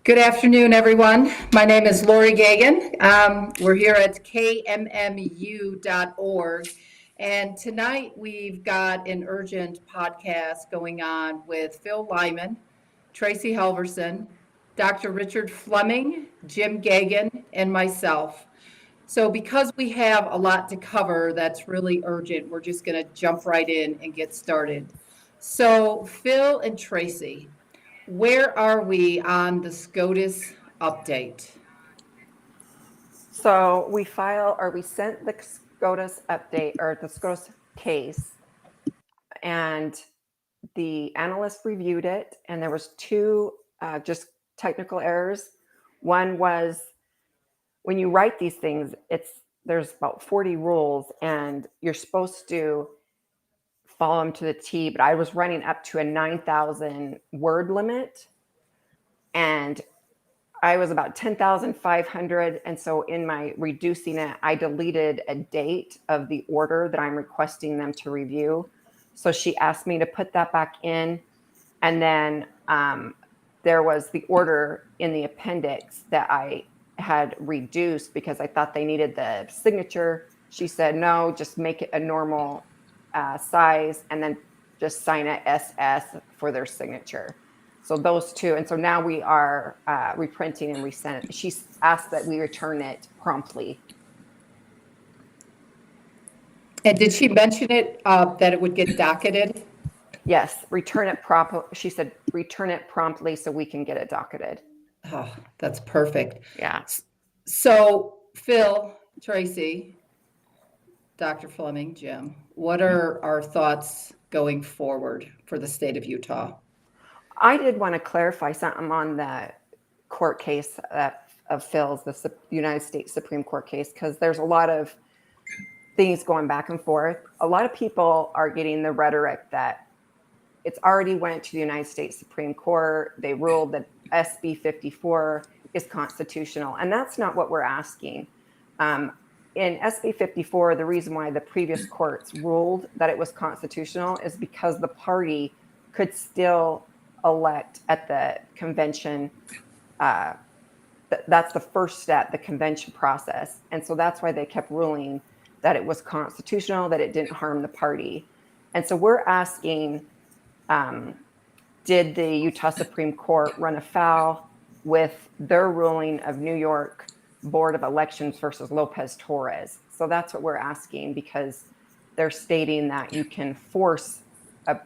Good afternoon, everyone. My name is Lori Gagan. We're here at kmmu.org. And tonight we've got an urgent podcast going on with Phil Lyman, Tracie Halvorsen, Dr. Richard Fleming, Jim Gagan, and myself. So because we have a lot to cover that's really urgent, we're just going to jump right in and get started. So Phil and Tracie, where are we on the SCOTUS update? So we sent the SCOTUS update or the SCOTUS case, and the analyst reviewed it, and there was two just technical errors. One was when you write these things, there's about 40 rules, and you're supposed to follow them to the T, but I was running up to a 9,000 word limit, and I was about 10,500. And so in my reducing it, I deleted a date of the order that I'm requesting them to review. So she asked me to put that back in. And then there was the order in the appendix that I had reduced because I thought they needed the signature. She said, no, just make it a normal size and then just sign it SS for their signature. So those two. And so now we are reprinting and resend it. She asked that we return it promptly. And did she mention it, that it would get docketed? Yes, return it promptly. She said, return it promptly so we can get it docketed. Oh, that's perfect. Yeah. So Phil, Tracie, Dr. Fleming, Jim, what are our thoughts going forward for the state of Utah? I did want to clarify something on the court case of Phil's, the United States Supreme Court case, because there's a lot of things going back and forth. A lot of people are getting the rhetoric that it's already went to the United States Supreme Court. They ruled that SB 54 is constitutional, and that's not what we're asking. In SB 54, the reason why the previous courts ruled that it was constitutional is because the party could still elect at the convention. That's the first step, the convention process. And so that's why they kept ruling that it was constitutional, that it didn't harm the party. And so we're asking, did the Utah Supreme Court run afoul with their ruling of New York Board of Elections versus Lopez Torres? So that's what we're asking, because they're stating that you can force a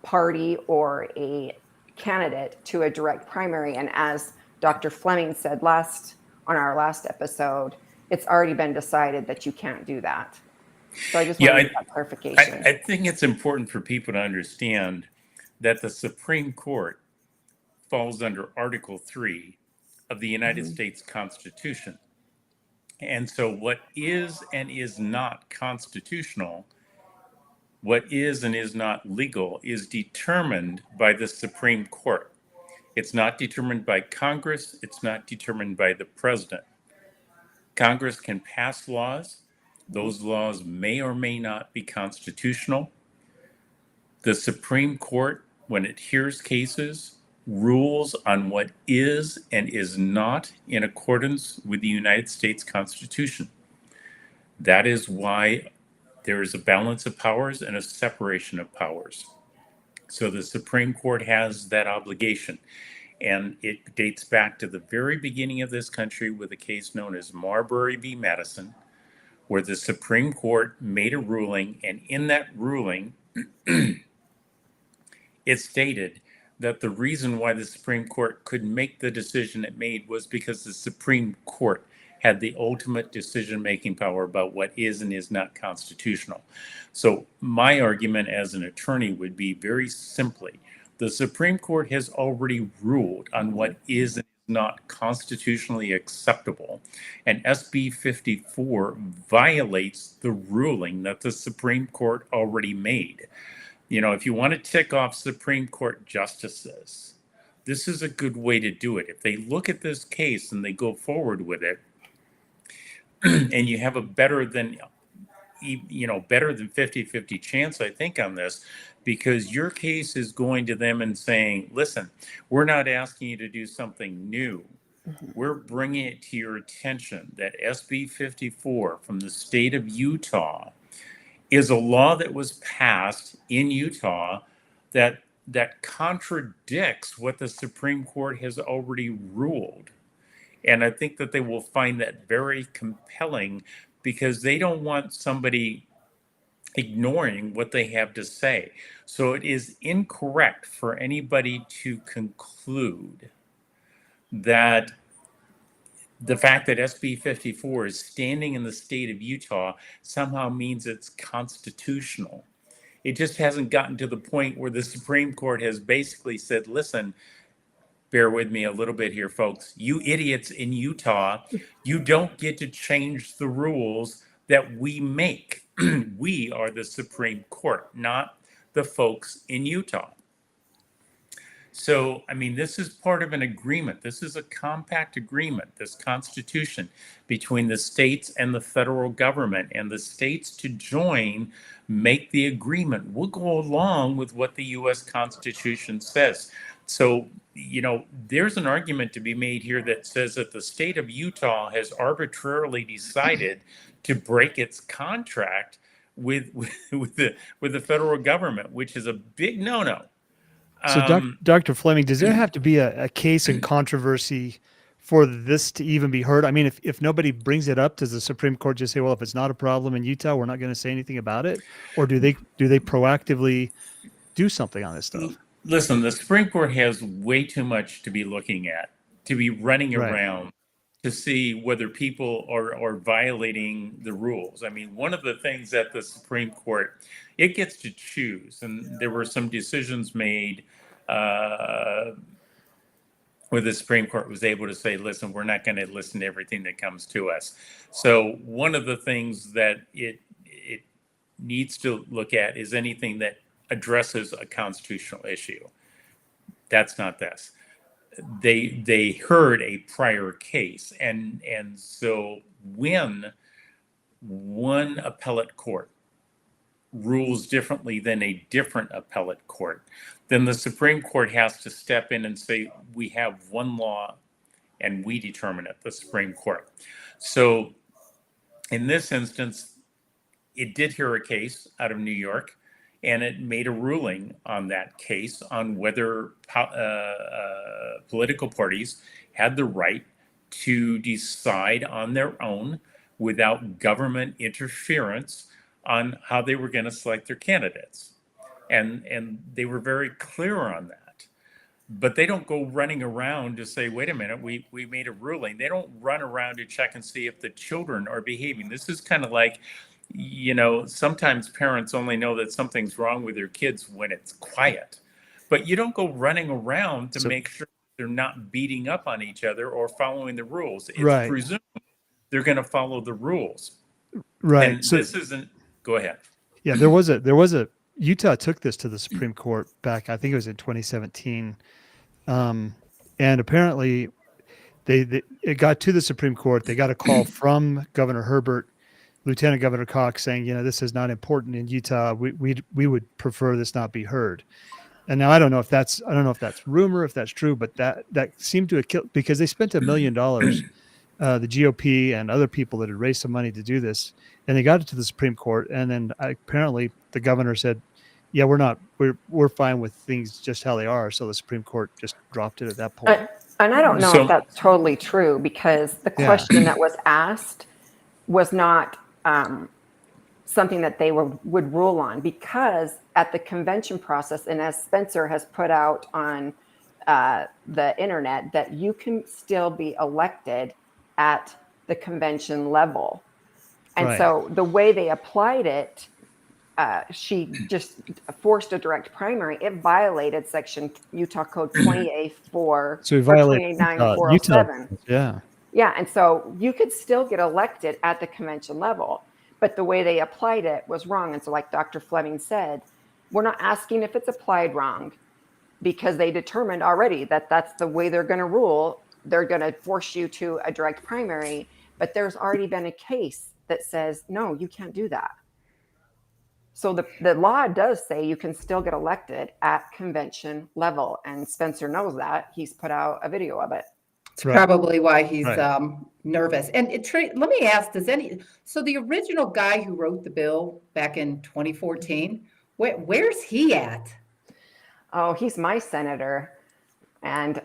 party or a candidate to a direct primary. And as Dr. Fleming said on our last episode, it's already been decided that you can't do that. So I just want to make that clarification. I think it's important for people to understand that the Supreme Court falls under Article 3 of the United States Constitution. And so what is and is not constitutional, what is and is not legal, is determined by the Supreme Court. It's not determined by Congress. It's not determined by the president. Congress can pass laws. Those laws may or may not be constitutional. The Supreme Court, when it hears cases, rules on what is and is not in accordance with the United States Constitution. That is why there is a balance of powers and a separation of powers. So the Supreme Court has that obligation. And it dates back to the very beginning of this country with a case known as Marbury v. Madison, where the Supreme Court made a ruling, and in that ruling, it stated that the reason why the Supreme Court could make the decision it made was because the Supreme Court had the ultimate decision-making power about what is and is not constitutional. So my argument as an attorney would be very simply, the Supreme Court has already ruled on what is and is not constitutionally acceptable, and SB 54 violates the ruling that the Supreme Court already made. You know, if you want to tick off Supreme Court justices, this is a good way to do it. If they look at this case and they go forward with it, and you have a better than 50-50 chance, I think, on this, because your case is going to them and saying, listen, we're not asking you to do something new. We're bringing it to your attention that SB 54 from the state of Utah is a law that was passed in Utah that contradicts what the Supreme Court has already ruled. And I think that they will find that very compelling because they don't want somebody ignoring what they have to say. So it is incorrect for anybody to conclude that the fact that SB 54 is standing in the state of Utah somehow means it's constitutional. It just hasn't gotten to the point where the Supreme Court has basically said, listen, bear with me a little bit here, folks. You idiots in Utah, you don't get to change the rules that we make. We are the Supreme Court, not the folks in Utah. So, I mean, this is part of an agreement. This is a compact agreement, this constitution between the states and the federal government, and the states to join make the agreement. We'll go along with what the U.S. Constitution says. So, you know, there's an argument to be made here that says that the state of Utah has arbitrarily decided to break its contract with the federal government, which is a big no-no. So, Dr. Fleming, does there have to be a case in controversy for this to even be heard? I mean, if nobody brings it up, does the Supreme Court just say, well, if it's not a problem in Utah, we're not going to say anything about it? Or do they proactively do something on this stuff? Listen, the Supreme Court has way too much to be looking at, to be running Right. around to see whether people are violating the rules. I mean, one of the things that the Supreme Court, it gets to choose, and there were some decisions made where the Supreme Court was able to say, listen, we're not going to listen to everything that comes to us. So one of the things that it needs to look at is anything that addresses a constitutional issue. That's not this. They heard a prior case, and so when one appellate court rules differently than a different appellate court, then the Supreme Court has to step in and say, we have one law and we determine it, the Supreme Court. So in this instance, it did hear a case out of New York, and it made a ruling on that case on whether political parties had the right to decide on their own without government interference on how they were going to select their candidates. And they were very clear on that. But they don't go running around to say, wait a minute, we made a ruling. They don't run around to check and see if the children are behaving. This is kind of like, you know, sometimes parents only know that something's wrong with their kids when it's quiet. But you don't go running around to make sure they're not beating up on each other or following the rules. It's Right. presumed they're going to follow the rules. Right. And So this isn't, go ahead. yeah, there was a Utah took this to the Supreme Court back, I think it was in 2017. And apparently it got to the Supreme Court. They got a call from Governor Herbert, Lieutenant Governor Cox, saying, you know, this is not important in Utah. We would prefer this not be heard. And now I don't know if that's rumor, if that's true, but that seemed to have killed, because they spent $1 million, the GOP and other people that had raised some money to do this, and they got it to the Supreme Court. And then apparently the governor said, yeah, we're fine with things just how they are. So the Supreme Court just dropped it at that point. And I don't know if that's totally true, because the question that was asked was not something that they would rule on, because at the convention process, and as Spencer has put out on the internet, that you can still be elected at the convention level. And so the way they applied it, she just forced a direct primary. It violated section Utah Code 28.4 So it or violated 29.407. Yeah. Yeah, and so you could still get elected at the convention level, but the way they applied it was wrong. And so, like Dr. Fleming said, we're not asking if it's applied wrong, because they determined already that that's the way they're going to rule. They're going to force you to a direct primary, but there's already been a case that says, no, you can't do that. So the law does say you can still get elected at convention level, and Spencer knows that. He's put out a video of it. It's Right. probably why he's Right. nervous. And let me ask, so the original guy who wrote the bill back in 2014, where's he at? Oh, he's my senator. And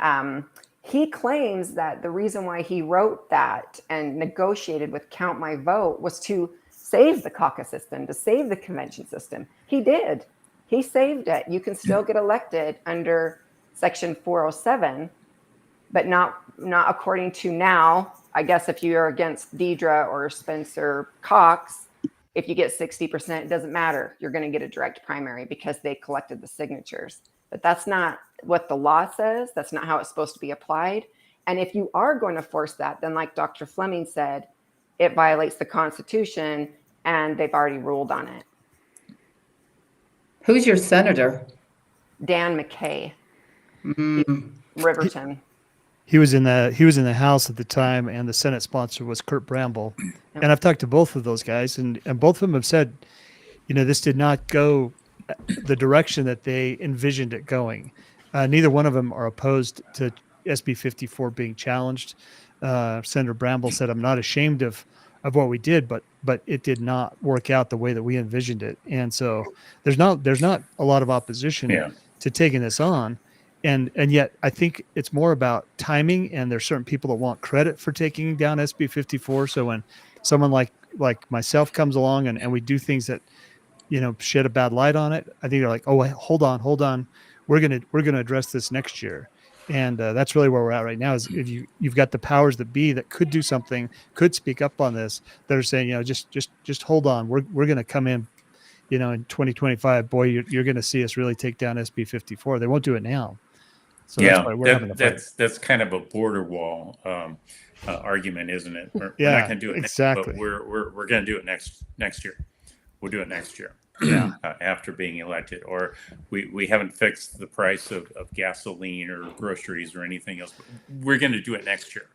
he claims that the reason why he wrote that and negotiated with Count My Vote was to save the caucus system, to save the convention system. He did. He saved it. You can still get elected under Section 407, but not according to now. I guess if you're against Deidre or Spencer Cox, if you get 60%, it doesn't matter. You're going to get a direct primary because they collected the signatures. But that's not what the law says. That's not how it's supposed to be applied. And if you are going to force that, then like Dr. Fleming said, it violates the Constitution, and they've already ruled on it. Who's your senator? Dan McKay, Mm. Riverton. He was in the House at the time, and the Senate sponsor was Kurt Bramble. Yep. And I've talked to both of those guys, and both of them have said, this did not go the direction that they envisioned it going. Neither one of them are opposed to SB 54 being challenged. Senator Bramble said, "I'm not ashamed of what we did, but it did not work out the way that we envisioned it." And so there's not a lot of opposition to taking this on. And yet I think it's more about timing, and there's certain people that want credit for taking down SB 54. So when someone like myself comes along and we do things that, shed a bad light on it, I think they're like, "Oh, hold on. We're going to address this next year." And that's really where we're at right now, is if you've got the powers that be that could do something, could speak up on this, that are saying, just hold on. We're going to come in, in 2025, boy, you're going to see us really take down SB 54. They won't do it now. So that's why we're having a fight. That's kind of a border wall argument, isn't it? We're Yeah, not going to do it exactly. now, but we're going to do it next year. We'll do it next year. Yeah. After being elected, or we haven't fixed the price of gasoline or groceries or anything else. But we're going to do it next year.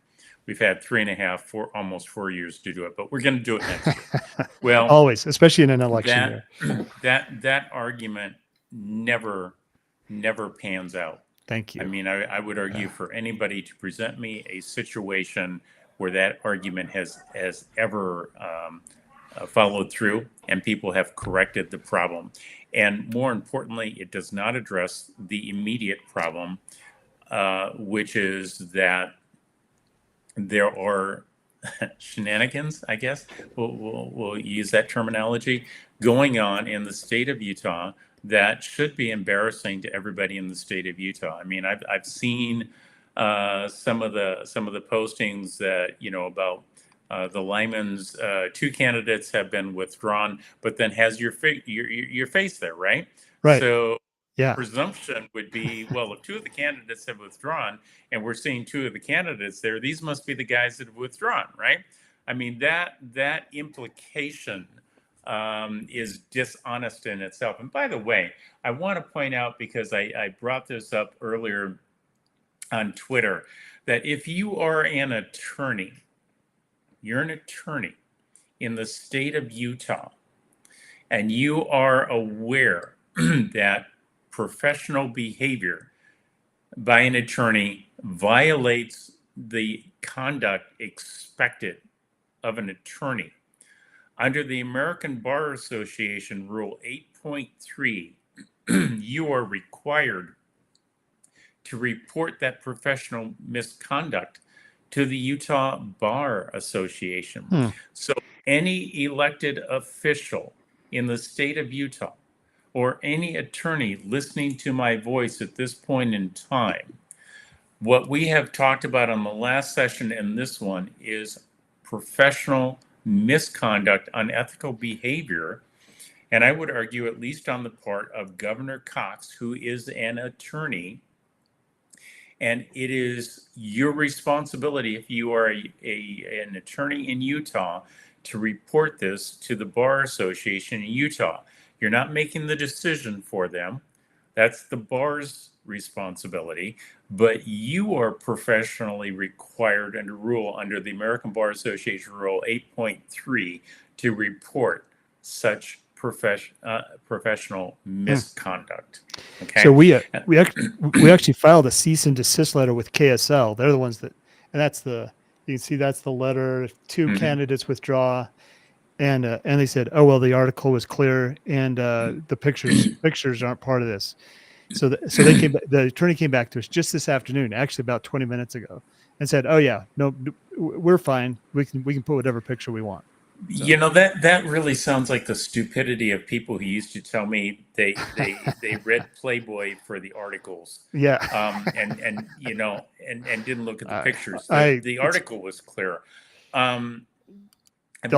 We've had 3.5, almost 4 years to do it, but we're going to do it next year. Well, always, especially in an election year. That argument never pans out. Thank you. I mean, I would argue for anybody to present me a situation where that argument has ever followed through and people have corrected the problem. And more importantly, it does not address the immediate problem, which is that there are shenanigans, I guess, we'll use that terminology, going on in the state of Utah that should be embarrassing to everybody in the state of Utah. I mean, I've seen some of the postings that, about the Lyman's 2 candidates have been withdrawn, but then has your face there, right? Right. So yeah, presumption would be, well, if 2 of the candidates have withdrawn and we're seeing 2 of the candidates there, these must be the guys that have withdrawn, right? I mean, that implication is dishonest in itself. And by the way, I want to point out, because I brought this up earlier on Twitter, that if you are an attorney, you're an attorney in the state of Utah, and you are aware that professional behavior by an attorney violates the conduct expected of an attorney. Under the American Bar Association Rule 8.3, you are required to report that professional misconduct to the Utah Bar Association. So any elected official in the state of Utah, or any attorney listening to my voice at this point in time, what we have talked about on the last session and this one is professional misconduct, unethical behavior, and I would argue at least on the part of Governor Cox, who is an attorney. And it is your responsibility, if you are an attorney in Utah, to report this to the Bar Association in Utah. You're not making the decision for them. That's the bar's responsibility. But you are professionally required under the American Bar Association Rule 8.3 to report such professional misconduct. Okay. So we actually filed a cease and desist letter with KSL. They're the ones that, and that's the, you can see that's the letter. Two candidates withdraw, and they said, oh well, the article was clear, and the pictures aren't part of this. So they came. The attorney came back to us just this afternoon, actually about 20 minutes ago, and said, oh yeah, no, we're fine. We can put whatever picture we want. So. You know, that really sounds like the stupidity of people who used to tell me they read Playboy for the articles. Yeah. And you know, and didn't look at the pictures. The article was clear. The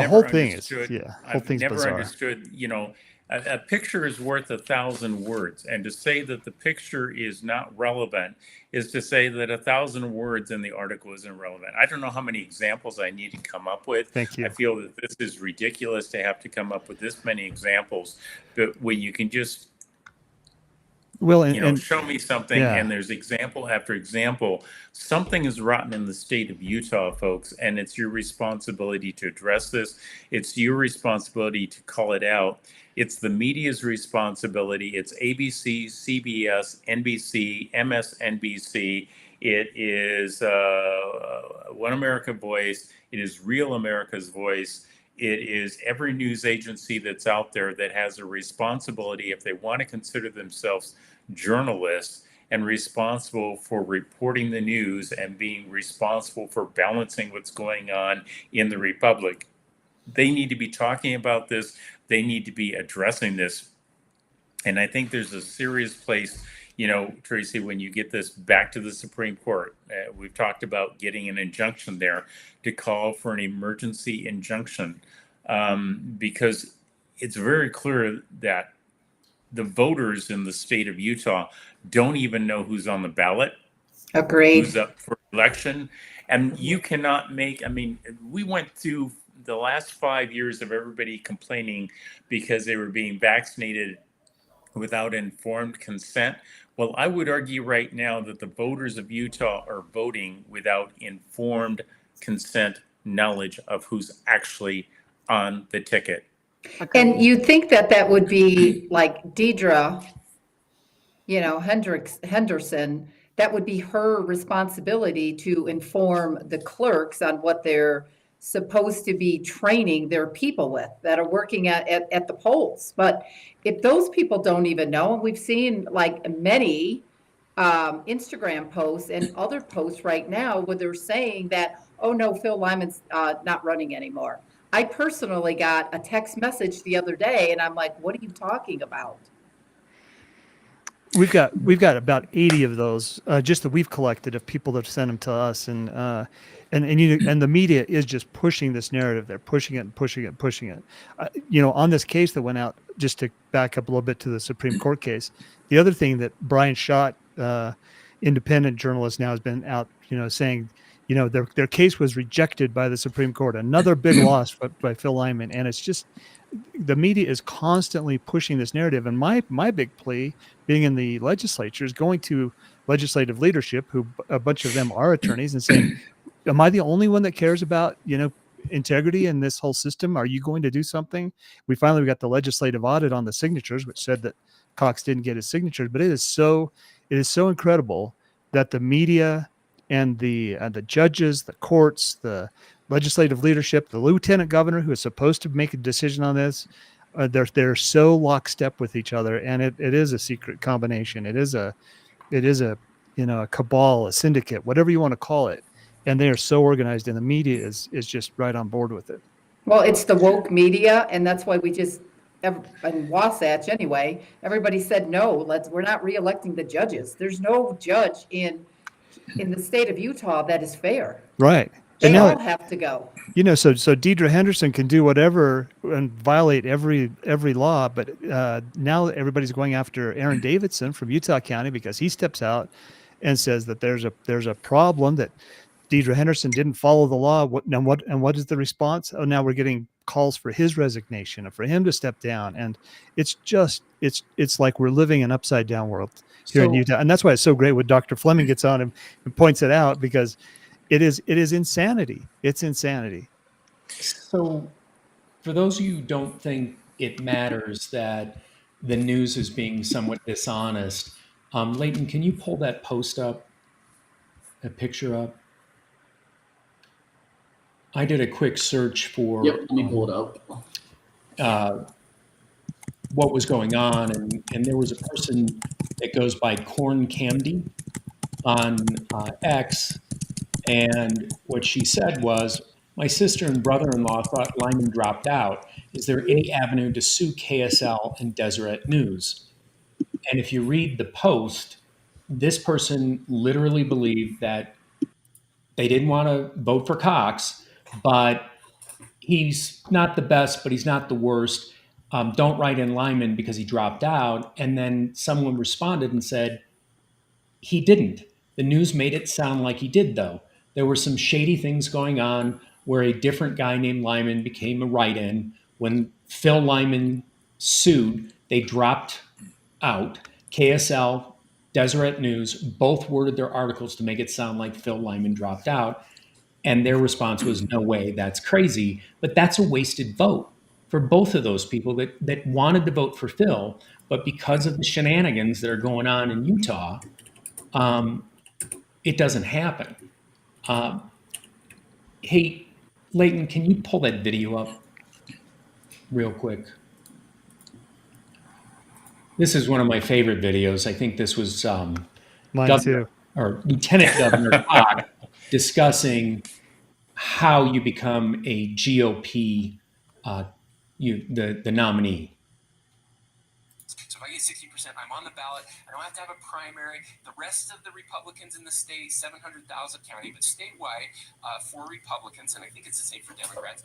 whole thing is, yeah, I've never understood, you know, a picture is worth 1,000 words. And to say that the picture is not relevant is to say that 1,000 words in the article isn't relevant. I don't know how many examples I need to come up with. Thank you. I feel that this is ridiculous to have to come up with this many examples, but when you can just, show me something, and there's example after example. Something is rotten in the state of Utah, folks, and it's your responsibility to address this. It's your responsibility to call it out. It's the media's responsibility. It's ABC, CBS, NBC, MSNBC. It is One America Voice. It is Real America's Voice. It is every news agency that's out there that has a responsibility, if they want to consider themselves journalists and responsible for reporting the news and being responsible for balancing what's going on in the Republic. They need to be talking about this. They need to be addressing this. And I think there's a serious place, you know, Tracie, when you get this back to the Supreme Court, we've talked about getting an injunction there to call for an emergency injunction, because it's very clear that the voters in the state of Utah don't even know who's on the ballot. Agreed. Who's up for election. And you cannot make, I mean, we went through the last 5 years of everybody complaining because they were being vaccinated without informed consent. Well, I would argue right now that the voters of Utah are voting without informed consent, knowledge of who's actually on the ticket. And you'd think that would be like Deidre, Henderson, that would be her responsibility to inform the clerks on what they're supposed to be training their people with that are working at the polls. But if those people don't even know, and we've seen like many Instagram posts and other posts right now where they're saying that, oh no, Phil Lyman's not running anymore. I personally got a text message the other day and I'm like, what are you talking about? We've got about 80 of those just that we've collected of people that have sent them to us, and the media is just pushing this narrative. They're pushing it and pushing it and pushing it. On this case that went out, just to back up a little bit to the Supreme Court case, the other thing that Brian Schott, independent journalist, now has been out, saying, their case was rejected by the Supreme Court. Another big loss by Phil Lyman, and it's just. The media is constantly pushing this narrative, and my big plea, being in the legislature, is going to legislative leadership, who a bunch of them are attorneys, and saying, "Am I the only one that cares about integrity in this whole system? Are you going to do something?" We finally got the legislative audit on the signatures, which said that Cox didn't get his signatures, but it is so incredible that the media and the judges, the courts, the legislative leadership, the lieutenant governor, who is supposed to make a decision on this, they're so lockstep with each other, and it is a secret combination. It is a cabal, a syndicate, whatever you want to call it, and they are so organized, and the media is just right on board with it. Well, it's the woke media, and that's why we just, in Wasatch anyway, everybody said no. We're not reelecting the judges. There's no judge in the state of Utah that is fair. Right. They all have to go. So Deidre Henderson can do whatever and violate every law, but now everybody's going after Aaron Davidson from Utah County because he steps out and says that there's a problem, that Deidre Henderson didn't follow the law. What is the response? Oh, now we're getting calls for his resignation and for him to step down, and it's like we're living an upside down world here in Utah, and that's why it's so great when Dr. Fleming gets on and points it out, because it is insanity. It's insanity. So for those of you who don't think it matters that the news is being somewhat dishonest. Leighton, can you pull that post up, that picture up? I did a quick search for Yep, let me pull it up. What was going on, and there was a person that goes by Corn Camdy on X, and what she said was, "My sister and brother-in-law thought Lyman dropped out. Is there any avenue to sue KSL and Deseret News?" And if you read the post, this person literally believed that they didn't want to vote for Cox, but he's not the best, but he's not the worst. Don't write in Lyman because he dropped out. And then someone responded and said, he didn't. The news made it sound like he did, though. There were some shady things going on where a different guy named Lyman became a write in. When Phil Lyman sued, they dropped out. KSL, Deseret News both worded their articles to make it sound like Phil Lyman dropped out. And their response was, no way, that's crazy. But that's a wasted vote for both of those people that wanted to vote for Phil. But because of the shenanigans that are going on in Utah, it doesn't happen. Hey, Leighton, can you pull that video up real quick? This is one of my favorite videos. I think this was Mine too. or Lieutenant Governor Cox discussing how you become a GOP, the nominee. So if I get 60%, I'm on the ballot. I don't have to have a primary. The rest of the Republicans in the state, 700,000 county, but statewide for Republicans, and I think it's the same for Democrats.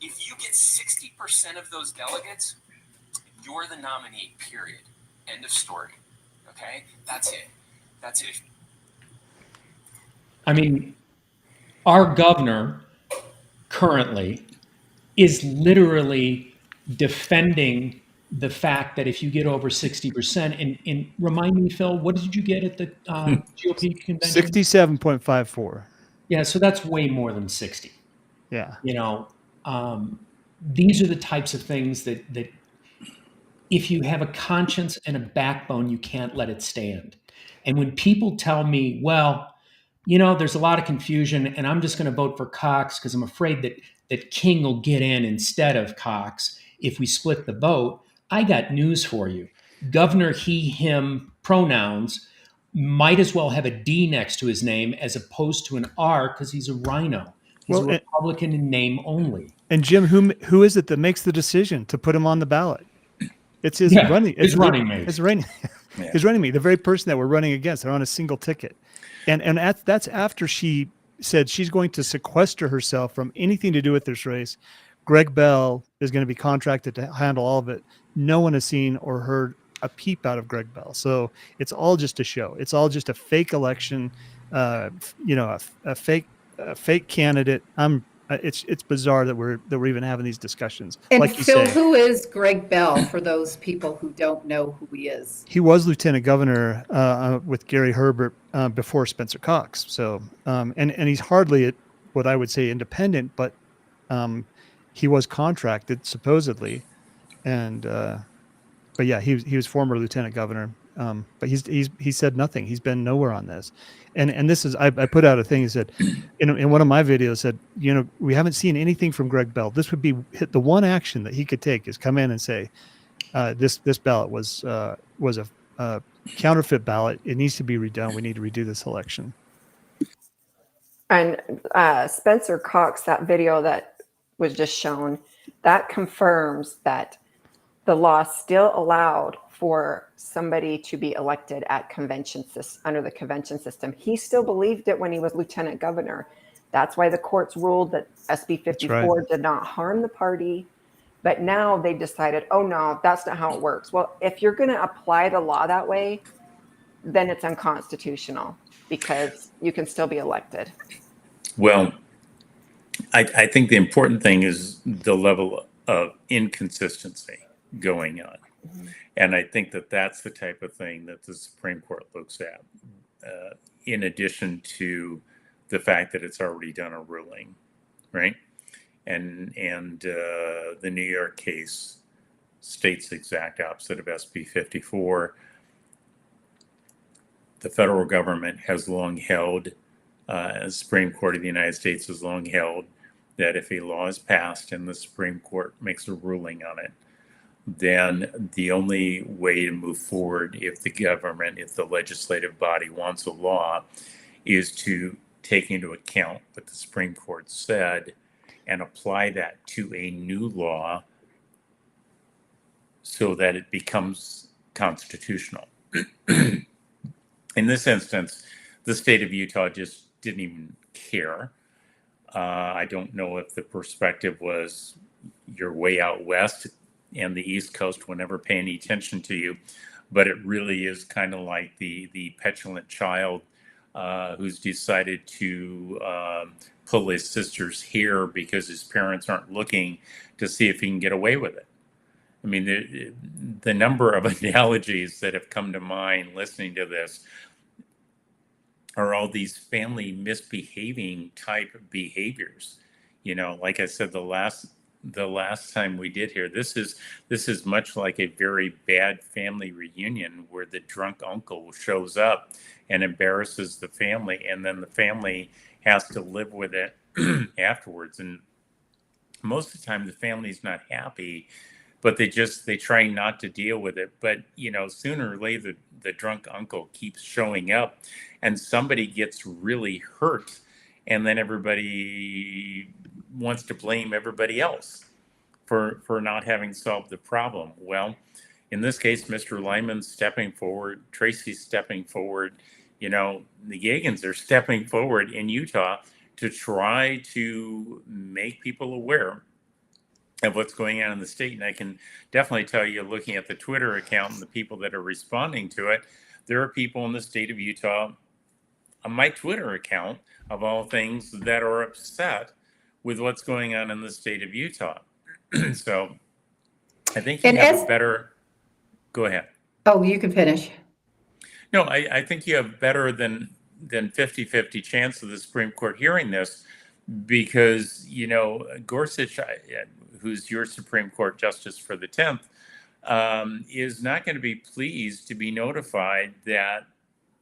If you get 60% of those delegates, you're the nominee, period. End of story. Okay? That's it. That's it. I mean, our governor currently is literally defending the fact that if you get over 60%, and remind me, Phil, what did you get at the GOP convention? 67.54. Yeah, so that's way more than 60. Yeah. You know, these are the types of things that if you have a conscience and a backbone, you can't let it stand. And when people tell me, well, you know, there's a lot of confusion and I'm just going to vote for Cox because I'm afraid that King will get in instead of Cox if we split the vote, I got news for you. Governor he, him pronouns might as well have a D next to his name as opposed to an R because he's a rhino. He's a Republican in name only. And Jim, who is it that makes the decision to put him on the ballot? It's his running. His running mate. His running. Yeah. His running mate. The very person that we're running against. They're on a single ticket, and that's after she said she's going to sequester herself from anything to do with this race. Greg Bell is going to be contracted to handle all of it. No one has seen or heard a peep out of Greg Bell. So it's all just a show. It's all just a fake election. You know, a fake candidate. It's bizarre that we're even having these discussions. And like you Phil, say, who is Greg Bell for those people who don't know who he is? he was lieutenant governor with Gary Herbert before Spencer Cox. So and he's hardly what I would say independent, but he was contracted supposedly, and but yeah, he was former lieutenant governor. But he said nothing. He's been nowhere on this, and this is I put out a thing. He said in one of my videos said, you know, we haven't seen anything from Greg Bell. This would be the one action that he could take is come in and say this ballot was a counterfeit ballot. It needs to be redone. We need to redo this election. And Spencer Cox, that video that was just shown, that confirms that the law still allowed for somebody to be elected at under the convention system. He still believed it when he was lieutenant governor. That's why the courts ruled that SB 54 did not harm the party. But now they've decided, oh no, that's not how it works. Well, if you're going to apply the law that way, then it's unconstitutional because you can still be elected. Well, I think the important thing is the level of inconsistency going on. Mm-hmm. And I think that that's the type of thing that the Supreme Court looks at, in addition to the fact that it's already done a ruling, right? And the New York case state's exact opposite of SB 54. The federal government has long held, the Supreme Court of the United States has long held that if a law is passed and the Supreme Court makes a ruling on it, then the only way to move forward if the legislative body wants a law, is to take into account what the Supreme Court said and apply that to a new law so that it becomes constitutional. In this instance, the state of Utah just didn't even care. I don't know if the perspective was you're way out west and the East Coast will never pay any attention to you, but it really is kind of like the petulant child who's decided to pull his sister's hair because his parents aren't looking to see if he can get away with it. I mean, the number of analogies that have come to mind listening to this are all these family misbehaving type behaviors. You know, like I said, the last time we did here, this is much like a very bad family reunion where the drunk uncle shows up and embarrasses the family, and then the family has to live with it afterwards. And most of the time, the family's not happy, but they try not to deal with it. But, you know, sooner or later, the drunk uncle keeps showing up and somebody gets really hurt. And then everybody wants to blame everybody else for not having solved the problem. Well, in this case, Mr. Lyman's stepping forward, Tracie's stepping forward, you know, the Gagans are stepping forward in Utah to try to make people aware of what's going on in the state. And I can definitely tell you, looking at the Twitter account and the people that are responding to it, there are people in the state of Utah on my Twitter account, of all things, that are upset with what's going on in the state of Utah. So I think you have a better, go ahead. Oh, you can finish. No, I think you have better than 50-50 chance of the Supreme Court hearing this, because, you know, Gorsuch, who's your Supreme Court Justice for the 10th, is not going to be pleased to be notified that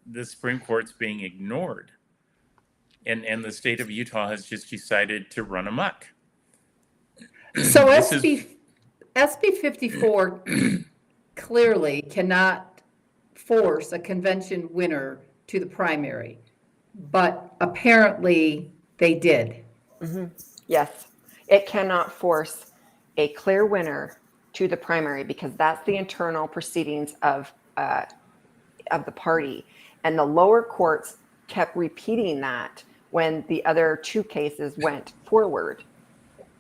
the Supreme Court's being ignored. And the state of Utah has just decided to run amok. So SB 54 clearly cannot force a convention winner to the primary, but apparently they did. Mm-hmm. Yes, it cannot force a clear winner to the primary because that's the internal proceedings of the party, and the lower courts kept repeating that when the other two cases went forward.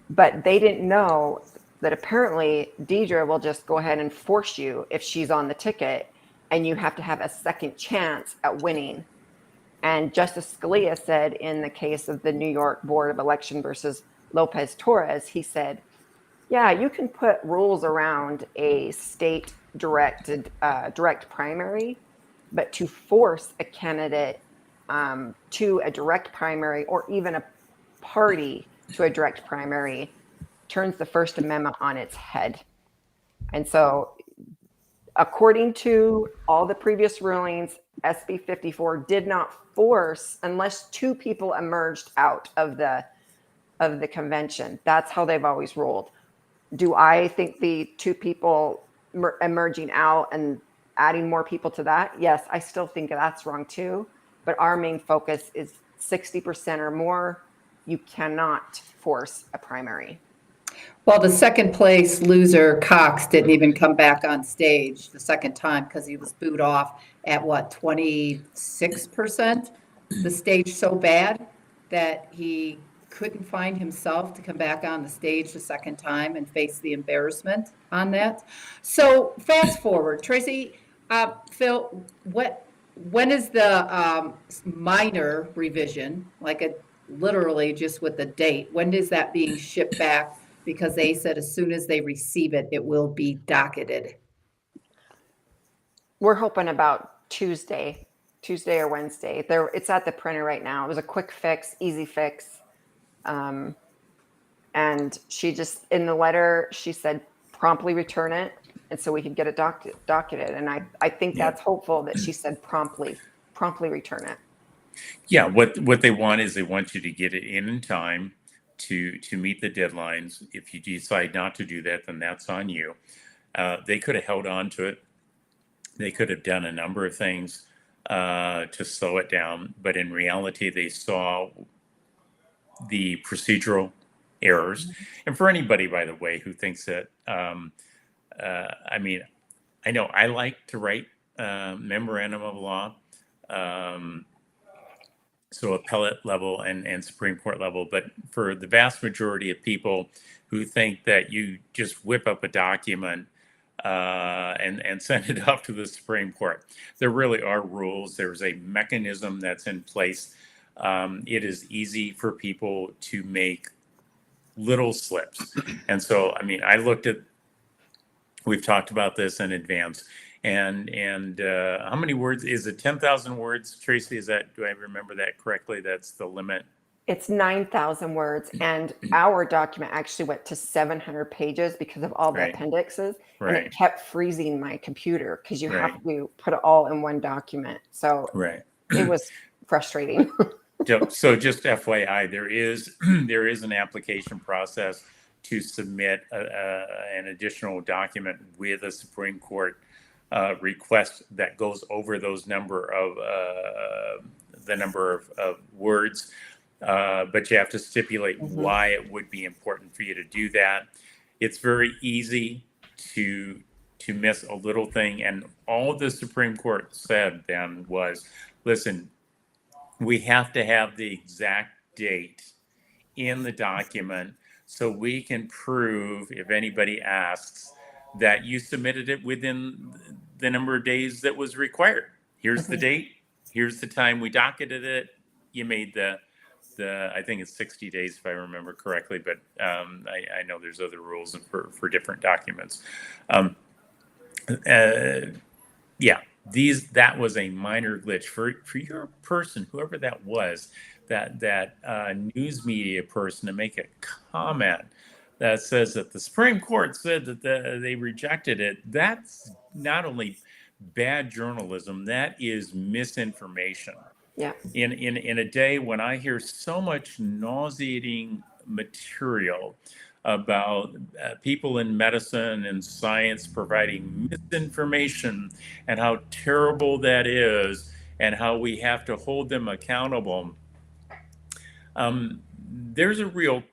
But they didn't know that apparently Deidre will just go ahead and force you if she's on the ticket, and you have to have a second chance at winning. And Justice Scalia said in the case of the New York Board of Election versus Lopez Torres, he said, yeah, you can put rules around a state direct primary, but to force a candidate to a direct primary, or even a party to a direct primary, turns the First Amendment on its head. And so, according to all the previous rulings, SB 54 did not force, unless two people emerged out of the convention. That's how they've always ruled. Do I think the two people emerging out and adding more people to that? Yes, I still think that's wrong too. But our main focus is 60% or more. You cannot force a primary. Well, the second place loser, Cox, didn't even come back on stage the second time because he was booed off at 26%? The stage so bad that he couldn't find himself to come back on the stage the second time and face the embarrassment on that. So fast forward, Tracie, Phil, when is the minor revision, literally just with the date, when is that being shipped back? Because they said as soon as they receive it, it will be docketed. We're hoping about Tuesday or Wednesday. It's at the printer right now. It was a quick fix, easy fix. And she just, in the letter, she said, promptly return it, and so we could get it docketed. And I think Yeah. that's hopeful that she said promptly return it. Yeah, what they want is they want you to get it in time to meet the deadlines. If you decide not to do that, then that's on you. They could have held on to it. They could have done a number of things to slow it down, but in reality, they saw the procedural errors. And for anybody, by the way, who thinks that, I mean, I know I like to write memorandum of law. So appellate level and Supreme Court level, but for the vast majority of people who think that you just whip up a document and send it off to the Supreme Court, there really are rules. There's a mechanism that's in place. It is easy for people to make little slips, and so I mean, we've talked about this in advance. And how many words is it? 10,000 words, Tracie? Do I remember that correctly? That's the limit. It's 9,000 words, and our document actually went to 700 pages because of all the Right. appendixes, and Right. it kept freezing my computer because you Right. have to put it all in one document. So Right. it was frustrating. So just FYI, there is an application process to submit an additional document with a Supreme Court request that goes over the number of words, but you have to stipulate why it would be important for you to do that. It's very easy to miss a little thing, and all the Supreme Court said then was, listen, we have to have the exact date in the document so we can prove, if anybody asks, that you submitted it within the number of days that was required. Here's the date. Here's the time we docketed it. You made the I think it's 60 days if I remember correctly, but I know there's other rules for different documents. Yeah, that was a minor glitch for your person, whoever that was, that news media person, to make a comment that says that the Supreme Court said that they rejected it. That's not only bad journalism, that is misinformation. Yeah. In a day when I hear so much nauseating material about people in medicine and science providing misinformation and how terrible that is and how we have to hold them accountable, there's a real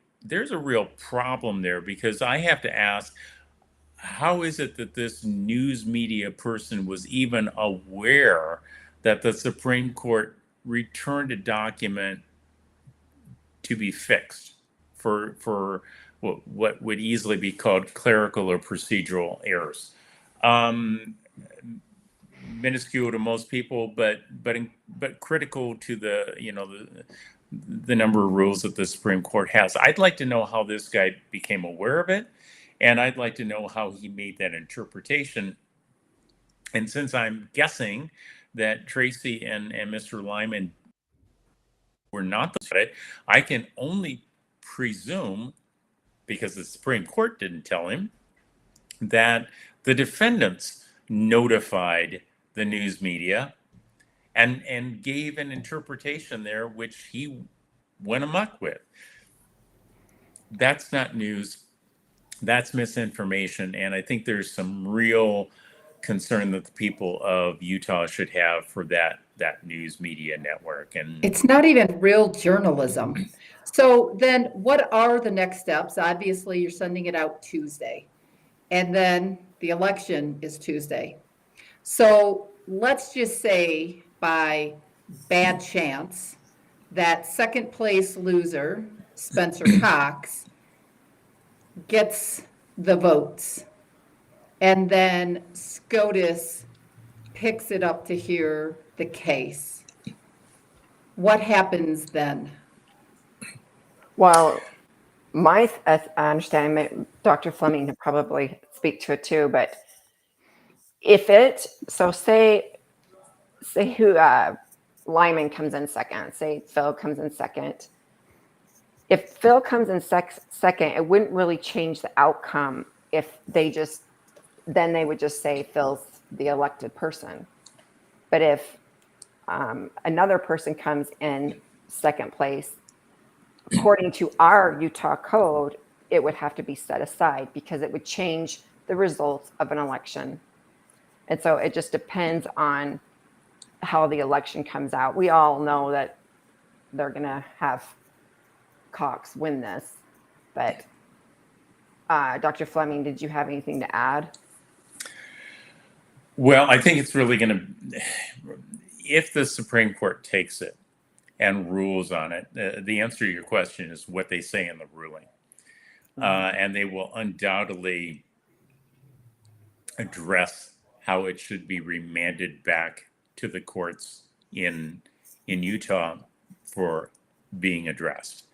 problem there, because I have to ask, how is it that this news media person was even aware that the Supreme Court returned a document to be fixed for what would easily be called clerical or procedural errors? Minuscule to most people, but critical to the number of rules that the Supreme Court has. I'd like to know how this guy became aware of it, and I'd like to know how he made that interpretation. And since I'm guessing that Tracie and Mr. Lyman were not the, I can only presume, because the Supreme Court didn't tell him, that the defendants notified the news media and gave an interpretation there which he went amok with. That's not news. That's misinformation. And I think there's some real concern that the people of Utah should have for that news media network. And It's not even real journalism. So then what are the next steps? Obviously, you're sending it out Tuesday, and then the election is Tuesday. So let's just say, by bad chance, that second place loser, Spencer Cox, gets the votes, and then SCOTUS picks it up to hear the case. What happens then? Well, my understanding, Dr. Fleming can probably speak to it too, but if it, so say who Lyman comes in second, say Phil comes in second. If Phil comes in second, it wouldn't really change the outcome if then they would just say Phil's the elected person. But if another person comes in second place, according to our Utah code, it would have to be set aside because it would change the results of an election. And so it just depends on how the election comes out. We all know that they're going to have Cox win this, but Dr. Fleming, did you have anything to add? Well, I think it's really going to, if the Supreme Court takes it and rules on it, the answer to your question is what they say in the ruling. And they will undoubtedly address how it should be remanded back to the courts in Utah for being addressed.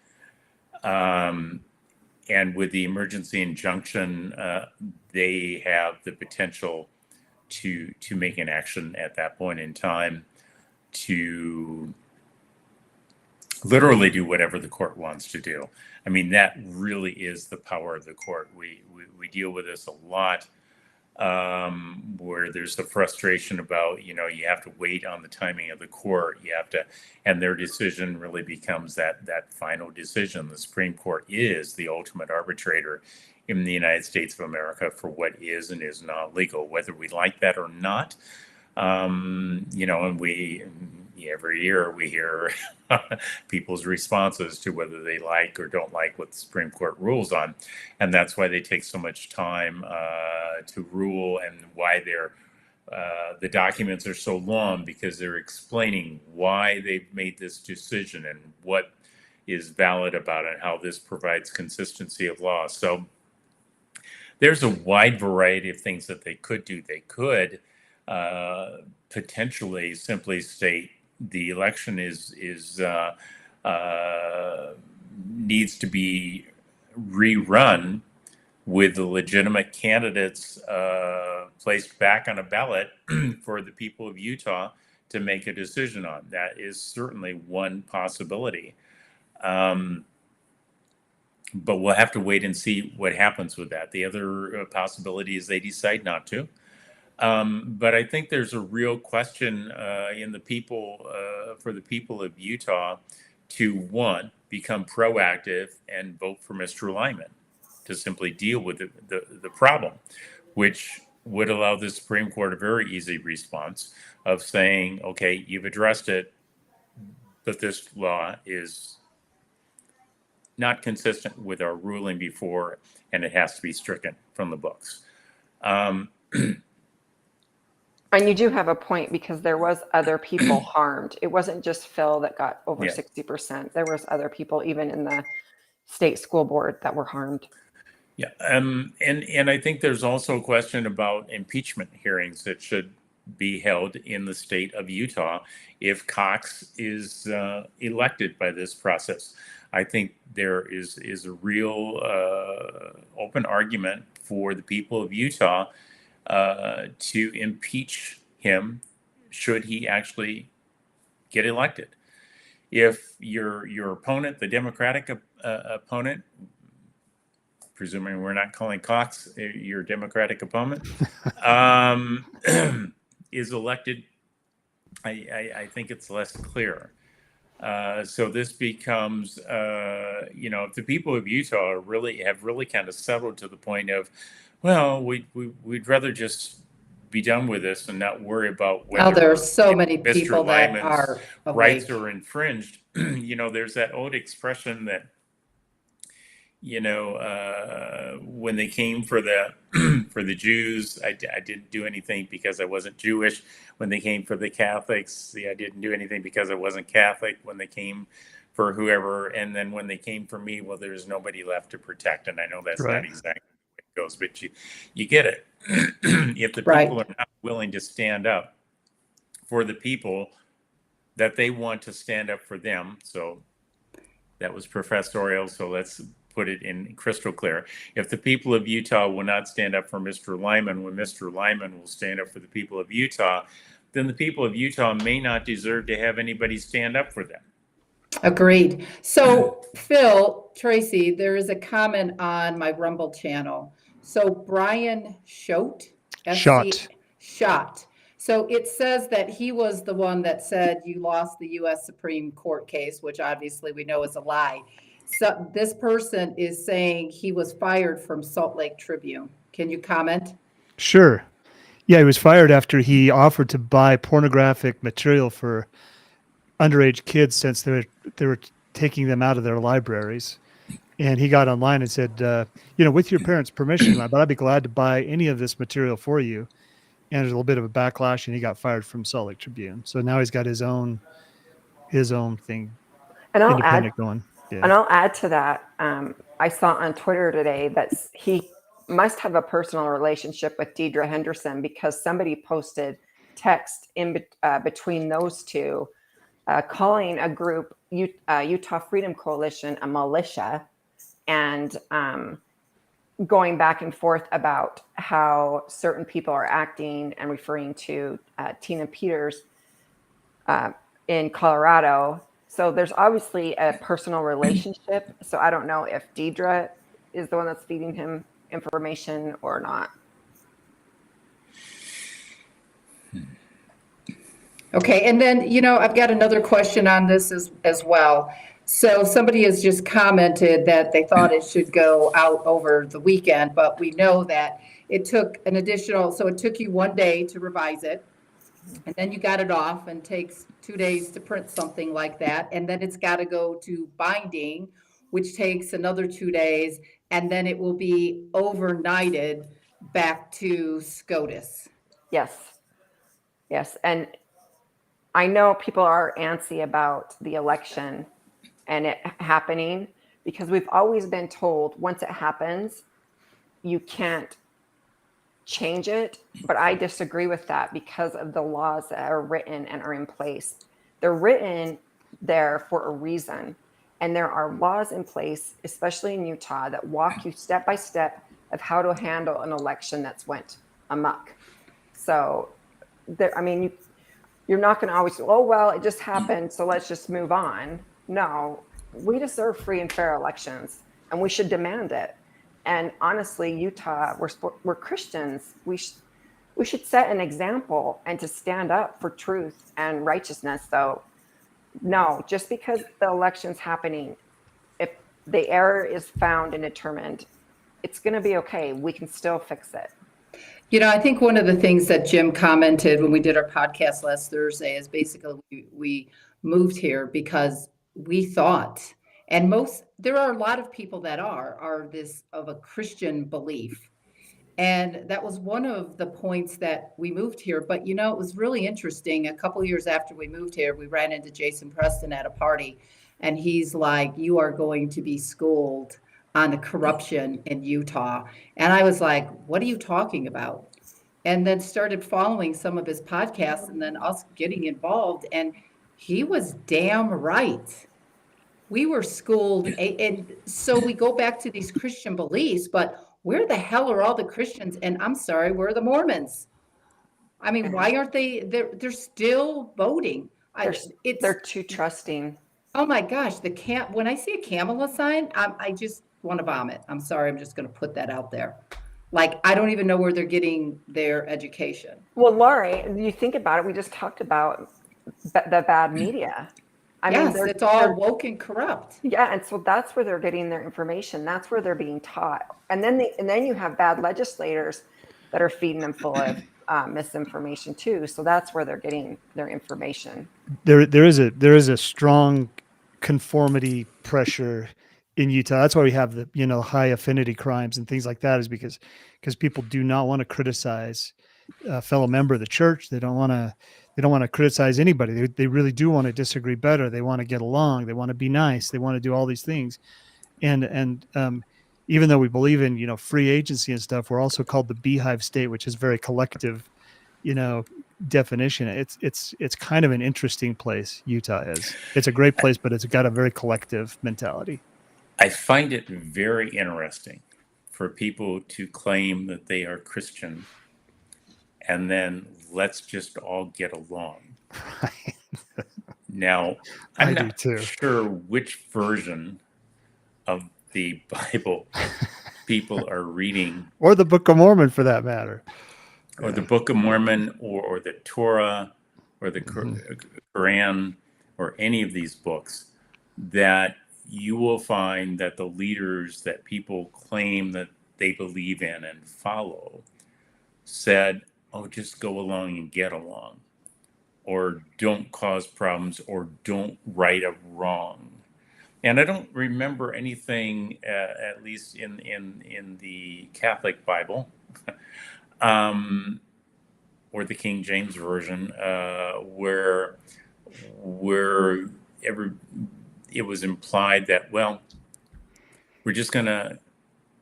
And with the emergency injunction, they have the potential to make an action at that point in time to literally do whatever the court wants to do. I mean, that really is the power of the court. We deal with this a lot, where there's the frustration about, you have to wait on the timing of the court. You have to, and their decision really becomes that final decision. The Supreme Court is the ultimate arbitrator in the United States of America for what is and is not legal, whether we like that or not. And every year we hear people's responses to whether they like or don't like what the Supreme Court rules on. And that's why they take so much time to rule, and why the documents are so long, because they're explaining why they've made this decision and what is valid about it, and how this provides consistency of law. So there's a wide variety of things that they could do. They could potentially simply state the election needs to be rerun with the legitimate candidates placed back on a ballot for the people of Utah to make a decision on. That is certainly one possibility. But we'll have to wait and see what happens with that. The other possibility is they decide not to. But I think there's a real question for the people of Utah to, one, become proactive and vote for Mr. Lyman to simply deal with the problem, which would allow the Supreme Court a very easy response of saying, okay, you've addressed it, but this law is not consistent with our ruling before, and it has to be stricken from the books. And you do have a point, because there was other people harmed. It wasn't just Phil that got over 60%. There was other people, even in the state school board, that were harmed. Yeah, and I think there's also a question about impeachment hearings that should be held in the state of Utah if Cox is elected by this process. I think there is a real open argument for the people of Utah to impeach him should he actually get elected. If your opponent, the Democratic opponent, presuming we're not calling Cox your Democratic opponent, is elected, I think it's less clear. So this becomes, if the people of Utah have really kind of settled to the point of, well, we'd rather just be done with this and not worry about whether Now there are so many Mr. people that Lyman's are rights awake. are infringed. There's that old expression that, when they came for the for the Jews, I didn't do anything because I wasn't Jewish. When they came for the Catholics, I didn't do anything because I wasn't Catholic. When they came for whoever, and then when they came for me, well, there's nobody left to protect. And I know that's Right. not exactly the way it goes, but you get it. If the Right. people are not willing to stand up for the people that they want to stand up for them, so that was professorial, so let's put it in crystal clear. If the people of Utah will not stand up for Mr. Lyman, when Mr. Lyman will stand up for the people of Utah, then the people of Utah may not deserve to have anybody stand up for them. Agreed. So, Phil, Tracie, there is a comment on my Rumble channel So Brian Schote, Shot. Shot. So it says that he was the one that said you lost the U.S. Supreme Court case, which obviously we know is a lie. So this person is saying he was fired from Salt Lake Tribune. Can you comment? Sure. Yeah, he was fired after he offered to buy pornographic material for underage kids since they were taking them out of their libraries. And he got online and said, with your parents' permission, but I'd be glad to buy any of this material for you. And there's a little bit of a backlash, and he got fired from Salt Lake Tribune. So now he's got his own thing, And independent going. And I'll add to that. I saw on Twitter today that he must have a personal relationship with Deidre Henderson, because somebody posted text in between those two, calling a group, Utah Freedom Coalition, a militia, and going back and forth about how certain people are acting, and referring to Tina Peters in Colorado. So there's obviously a personal relationship. So I don't know if Deidre is the one that's feeding him information or not. Okay, and then, I've got another question on this as well. So somebody has just commented that they thought it should go out over the weekend, but we know that it took it took you 1 day to revise it, and then you got it off, and takes 2 days to print something like that, and then it's got to go to binding, which takes another 2 days, and then it will be overnighted back to SCOTUS. Yes. And I know people are antsy about the election and it happening, because we've always been told once it happens, you can't change it. But I disagree with that, because of the laws that are written and are in place. They're written there for a reason. And there are laws in place, especially in Utah, that walk you step by step of how to handle an election that's went amok. So you're not going to always, oh, well, it just happened, so let's just move on. No, we deserve free and fair elections, and we should demand it. And honestly, Utah, we're Christians. We should set an example and to stand up for truth and righteousness. So no, just because the election's happening, if the error is found and determined, it's going to be okay. We can still fix it. I think one of the things that Jim commented when we did our podcast last Thursday is basically we moved here because we thought, and there are a lot of people that are this of a Christian belief. And that was one of the points that we moved here. But, it was really interesting. A couple of years after we moved here, we ran into Jason Preston at a party, and he's like, you are going to be schooled on the corruption in Utah. And I was like, what are you talking about? And then started following some of his podcasts, and then us getting involved. And he was damn right. We were schooled. And so we go back to these Christian beliefs, but where the hell are all the Christians? And I'm sorry, where are the Mormons? I mean, why aren't they? They're still voting. They're too trusting. Oh my gosh, when I see a Kamala sign, I just want to vomit. I'm sorry, I'm just going to put that out there. Like, I don't even know where they're getting their education. Well, Laurie, you think about it, we just talked about the bad media. Yes, it's all woke and corrupt. Yeah, and so that's where they're getting their information. That's where they're being taught. And then you have bad legislators that are feeding them full of misinformation too. So that's where they're getting their information. There is a strong conformity pressure in Utah. That's why we have the high affinity crimes and things like that, is because people do not want to criticize a fellow member of the church. They don't want to criticize anybody. They really do want to disagree better. They want to get along. They want to be nice. They want to do all these things. And even though we believe in free agency and stuff, we're also called the beehive state, which is very collective definition. It's kind of an interesting place. Utah is. It's a great place, but it's got a very collective mentality. I find it very interesting for people to claim that they are Christian and then let's just all get along. Right. Now, I'm I do not too. sure which version of the Bible people are reading, or the Book of Mormon for that matter. or the Book of Mormon, or the Torah, or the Quran, or any of these books, that you will find that the leaders that people claim that they believe in and follow said, oh, just go along and get along, or don't cause problems, or don't right a wrong. And I don't remember anything, at least in the Catholic Bible, or the King James Version, where it was implied that, well, we're just going to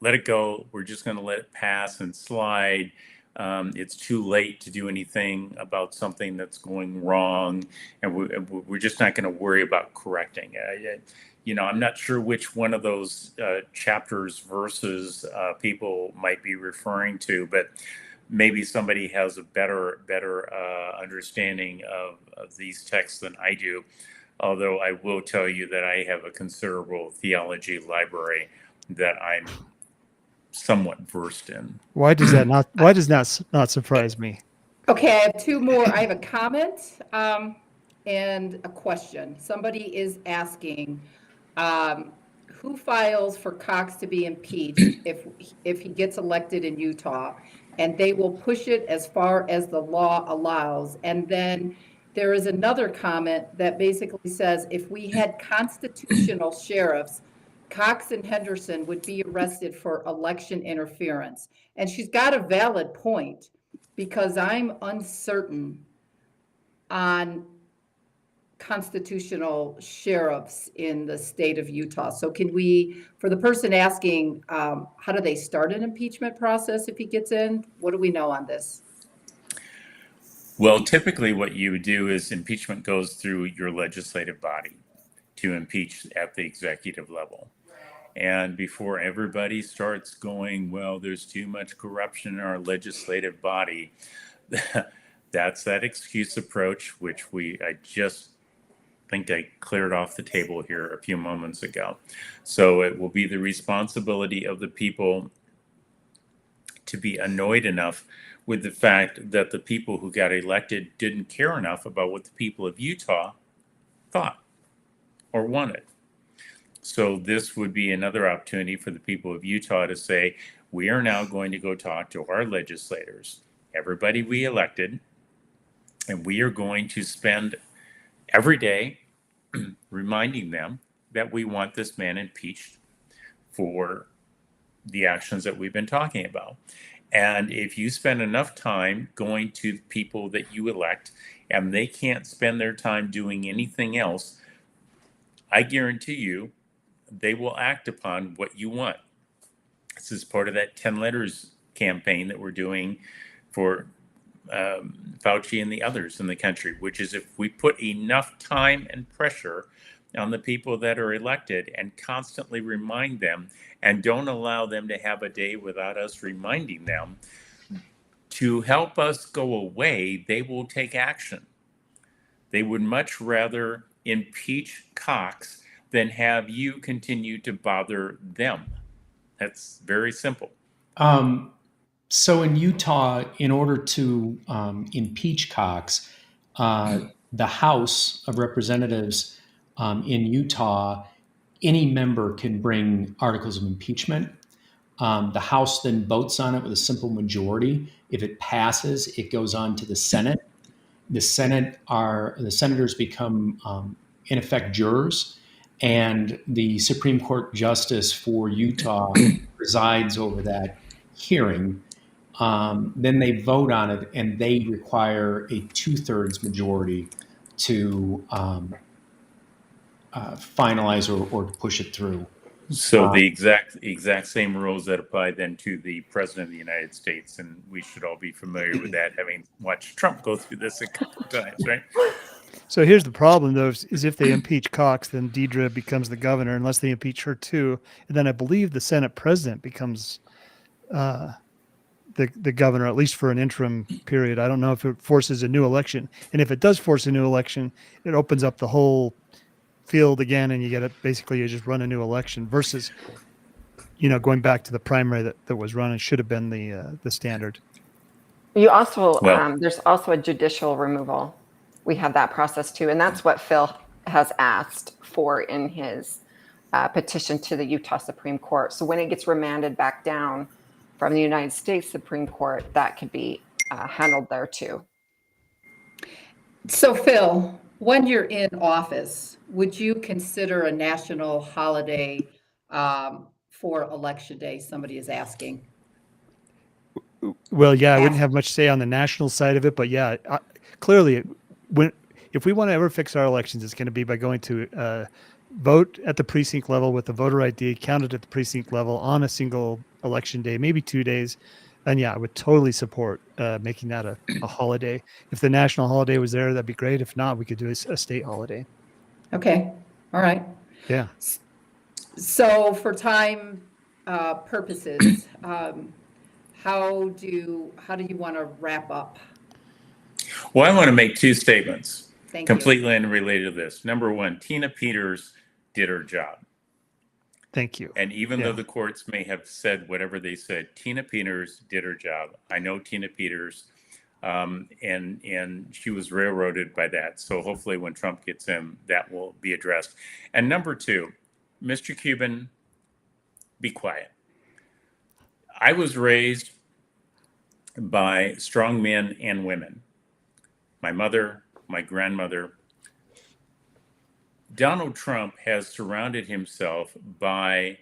let it go. We're just going to let it pass and slide. It's too late to do anything about something that's going wrong, and we're just not going to worry about correcting it. I'm not sure which one of those chapters, verses people might be referring to, but maybe somebody has a better understanding of these texts than I do. Although I will tell you that I have a considerable theology library that I'm somewhat versed in. Why does that not surprise me? Okay, I have two more. I have a comment and a question. Somebody is asking, who files for Cox to be impeached if he gets elected in Utah? And they will push it as far as the law allows. And then there is another comment that basically says, if we had constitutional sheriffs, Cox and Henderson would be arrested for election interference. And she's got a valid point, because I'm uncertain on constitutional sheriffs in the state of Utah. So can we, for the person asking, how do they start an impeachment process if he gets in? What do we know on this? Well, typically what you would do is impeachment goes through your legislative body to impeach at the executive level. And before everybody starts going, well, there's too much corruption in our legislative body, that's that excuse approach, which I just think I cleared off the table here a few moments ago. So it will be the responsibility of the people to be annoyed enough with the fact that the people who got elected didn't care enough about what the people of Utah thought or wanted. So this would be another opportunity for the people of Utah to say, we are now going to go talk to our legislators, everybody we elected, and we are going to spend every day reminding them that we want this man impeached for the actions that we've been talking about. And if you spend enough time going to people that you elect and they can't spend their time doing anything else, I guarantee you they will act upon what you want. This is part of that 10 letters campaign that we're doing for Fauci and the others in the country, which is, if we put enough time and pressure on the people that are elected and constantly remind them, and don't allow them to have a day without us reminding them to help us go away, they will take action. They would much rather impeach Cox than have you continue to bother them. That's very simple. So in Utah, in order to impeach Cox, the House of Representatives in Utah, any member can bring articles of impeachment. The House then votes on it with a simple majority. If it passes, it goes on to the Senate. The senators become, in effect, jurors, and the Supreme Court Justice for Utah presides over that hearing. Then they vote on it, and they require a 2/3 majority to finalize or to push it through. So the exact same rules that apply then to the President of the United States, and we should all be familiar with that, having watched Trump go through this a couple of times, right? So here's the problem, though, is if they impeach Cox, then Deidre becomes the governor, unless they impeach her too. And then I believe the Senate president becomes the governor, at least for an interim period. I don't know if it forces a new election. And if it does force a new election, it opens up the whole field again, and you just run a new election, versus going back to the primary that was run, and should have been the standard. You also, Well- there's also a judicial removal. We have that process too. And that's what Phil has asked for in his petition to the Utah Supreme Court. So when it gets remanded back down from the United States Supreme Court, that could be handled there too. So Phil, when you're in office, would you consider a national holiday for Election Day? Somebody is asking. Well, yeah, I wouldn't have much say on the national side of it, but yeah, clearly, if we want to ever fix our elections, it's going to be by going to vote at the precinct level with the voter ID, counted at the precinct level on a single election day, maybe 2 days. And yeah, I would totally support making that a holiday. If the national holiday was there, that'd be great. If not, we could do a state holiday. Okay, all right. Yeah. So for time purposes, how do you want to wrap up? Well, I want to make two statements Thank you. completely unrelated to this. Number one, Tina Peters did her job. Thank you. And even Yeah. though the courts may have said whatever they said, Tina Peters did her job. I know Tina Peters, and she was railroaded by that. So hopefully when Trump gets in, that will be addressed. And number two, Mr. Cuban, be quiet. I was raised by strong men and women. My mother, my grandmother. Donald Trump has surrounded himself by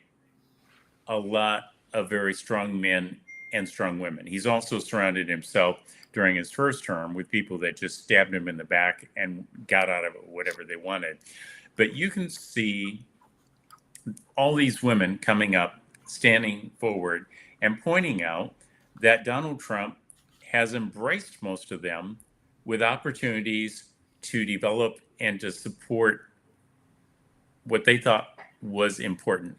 a lot of very strong men and strong women. He's also surrounded himself during his first term with people that just stabbed him in the back and got out of it whatever they wanted. But you can see all these women coming up, standing forward, and pointing out that Donald Trump has embraced most of them with opportunities to develop and to support what they thought was important.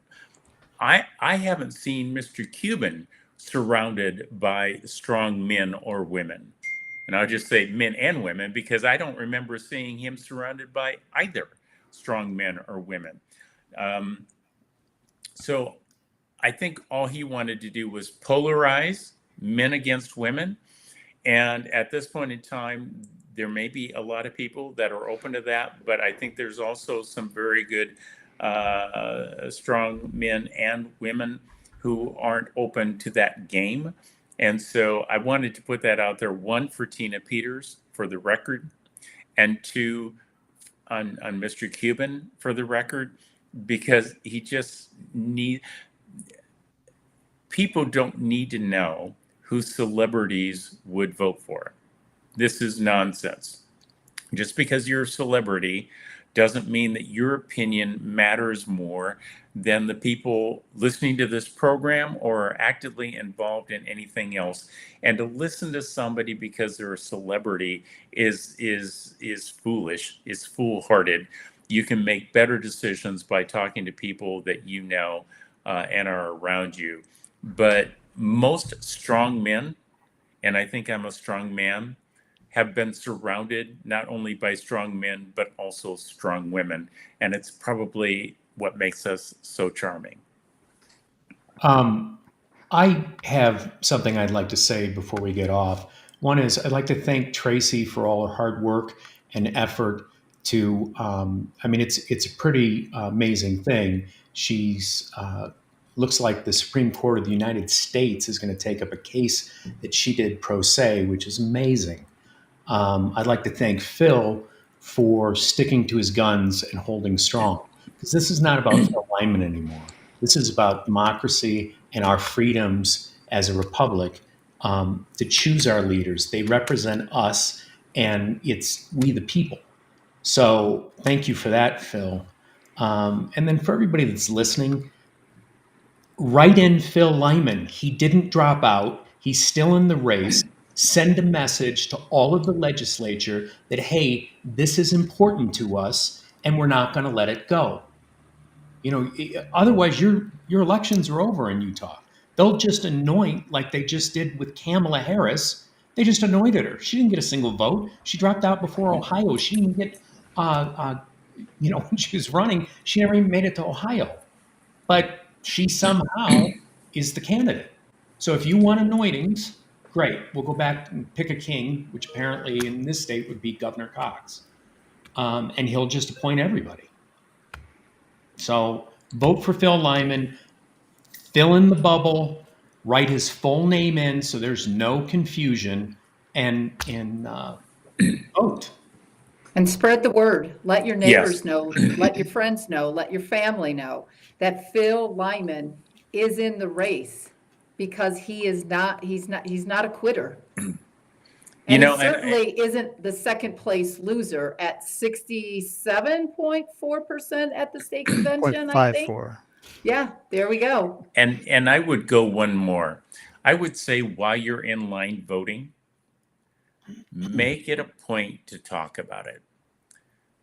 I haven't seen Mr. Cuban surrounded by strong men or women. And I'll just say men and women because I don't remember seeing him surrounded by either strong men or women. So I think all he wanted to do was polarize men against women. And at this point in time, there may be a lot of people that are open to that, but I think there's also some very good, strong men and women who aren't open to that game. And so I wanted to put that out there, one, for Tina Peters, for the record, and two, on Mr. Cuban, for the record, because people don't need to know who celebrities would vote for. This is nonsense. Just because you're a celebrity doesn't mean that your opinion matters more than the people listening to this program or are actively involved in anything else. And to listen to somebody because they're a celebrity is foolish, is foolhardy. You can make better decisions by talking to people that you know and are around you. But most strong men, and I think I'm a strong man, have been surrounded not only by strong men, but also strong women. And it's probably what makes us so charming. I have something I'd like to say before we get off. One is I'd like to thank Tracie for all her hard work and effort to, it's a pretty amazing thing. She's, looks like the Supreme Court of the United States is going to take up a case that she did pro se, which is amazing. I'd like to thank Phil for sticking to his guns and holding strong, because this is not about Phil Lyman anymore. This is about democracy and our freedoms as a republic to choose our leaders. They represent us, and it's we the people. So thank you for that, Phil. And then for everybody that's listening, write in Phil Lyman. He didn't drop out. He's still in the race. Send a message to all of the legislature that, hey, this is important to us, and we're not going to let it go. Otherwise your elections are over in Utah. They'll just anoint, like they just did with Kamala Harris. They just anointed her. She didn't get a single vote. She dropped out before Ohio. She didn't get, when she was running, she never even made it to Ohio. But she somehow is the candidate. So if you want anointings, great. We'll go back and pick a king, which apparently in this state would be Governor Cox. And he'll just appoint everybody. So vote for Phil Lyman, fill in the bubble, write his full name in so there's no confusion, and vote. And spread the word. Let your Yes. neighbors know, let your friends know, let your family know that Phil Lyman is in the race because he's not a quitter. You And know, he certainly isn't the second place loser at 67.4% at the state convention, I think. 0.54. Yeah, there we go. and I would go one more. I would say while you're in line voting, make it a point to talk about it